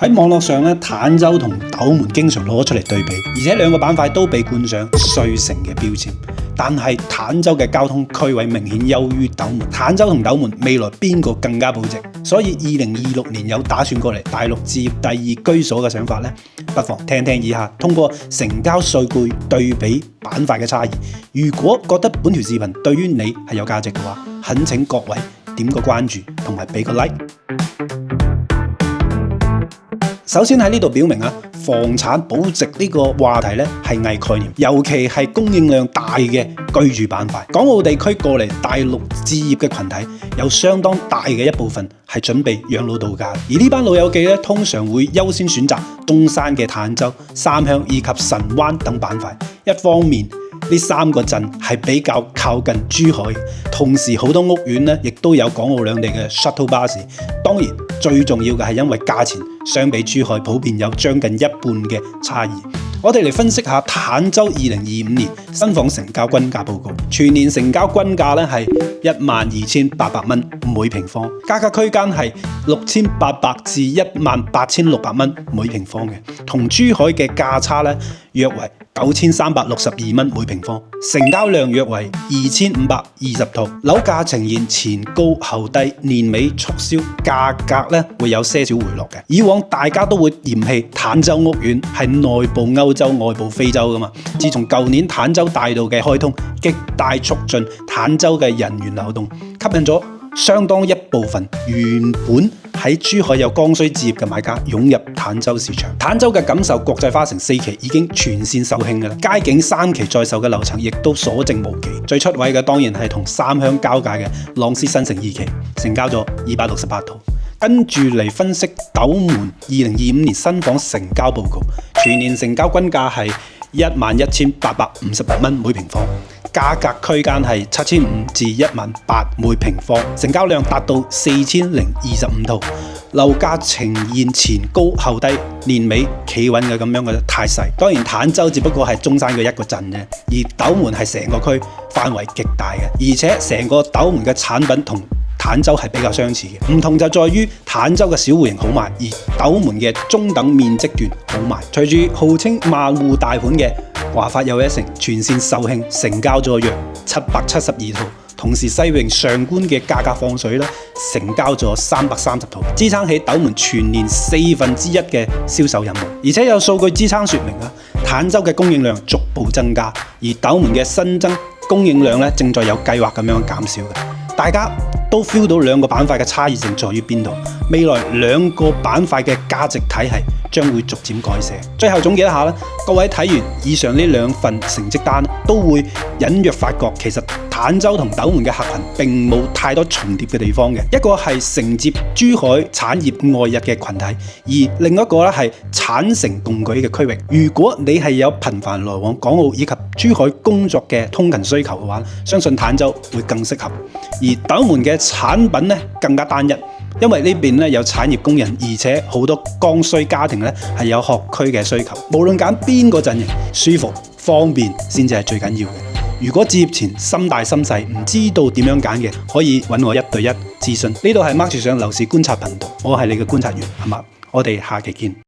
喺網絡上咧，坦洲同斗門經常攞出嚟對比，而且兩個板塊都被冠上睡城嘅標籤。但係坦洲嘅交通區位明顯優於斗門，坦洲同斗門未來邊個更加保值？所以2026年有打算過嚟大陸置業第二居所嘅想法呢，不妨聽聽以下通過成交數據對比板塊嘅差異。如果覺得本條視頻對於你係有價值嘅話，懇請各位點個關注同埋俾個 like。首先喺呢度表明啊，房產保值呢個話題咧係偽概念，尤其係供應量大嘅居住板塊。港澳地區過嚟大陸置業嘅群體，有相當大嘅一部分係準備養老度假，而呢班老友記咧通常會優先選擇東山嘅坦洲、三鄉以及神灣等板塊。一方面，呢三個鎮係比較靠近珠海，同時好多屋苑咧亦都有港澳兩地嘅 shuttle 巴士。當然，最重要嘅係因為價錢相比珠海普遍有將近一半嘅差異。我哋嚟分析下坦洲2025年新房成交均價報告，全年成交均價咧係12,800蚊每平方，價格區間係6,800至18,600蚊每平方嘅，同珠海嘅價差咧約為9,362蚊每平方，成交量約為2,520套，樓價呈現前高後低，年尾促銷，價格咧會有些少回落嘅。以往大家都會嫌棄坦洲屋苑係內部歐洲外部非洲噶嘛，自從舊年坦洲大道嘅開通，極大促進坦洲嘅人員流動，吸引咗相當一部分原本喺珠海有剛需置業嘅買家湧入坦洲市場。坦洲嘅錦繡國際花城4期已經全線售罄嘅啦，街景3期在售嘅樓層亦都所剩無幾。最出位嘅當然係同三鄉交界嘅朗詩新城2期，成交咗268套。跟住嚟分析斗門2025年新房成交報告，全年成交均價係11,856蚊每平方，價格區間係7,500至18,000每平方，成交量達到4,025套，樓價呈現前高後低，年尾企穩嘅咁樣嘅態勢。當然坦洲只不過係中山嘅一個鎮啫，而斗門係成個區範圍極大嘅，而且成個斗門嘅產品同坦洲係比較相似嘅，唔同就在於坦洲嘅小戶型好賣，而斗門嘅中等面積段好賣。隨住號稱萬戶大盤嘅華發又一城全線售罄，成交咗約772套，同時西榮上官嘅價格放水咧，成交咗330套，支撐起斗門全年1/4嘅銷售任務。而且有數據支撐說明啊，坦洲嘅供應量逐步增加，而斗門嘅新增供應量咧正在有計劃咁樣減少嘅。大家都 feel 到兩個板塊嘅差異性在於邊度？未來兩個板塊嘅價值體系將會逐漸改寫。最後總結一下啦，各位睇完以上呢兩份成績單，都會隱約發覺其實坦洲同斗門嘅客群並冇太多重疊嘅地方嘅。一個係承接珠海產業外溢嘅群體，而另一個咧係產城共舉嘅區域。如果你係有頻繁來往港澳以及珠海工作嘅通勤需求嘅話，相信坦洲會更適合。而斗門嘅產品咧更加單一，因為呢邊咧有產業工人，而且好多剛需家庭咧係有學區嘅需求。無論揀邊個陣營，舒服方便先至係最緊要嘅。如果置業前心大心細，唔知道點樣揀嘅，可以揾我1對1諮詢。呢度係 Mark 住上樓市觀察頻道，我係你嘅觀察員阿麥，我哋下期見。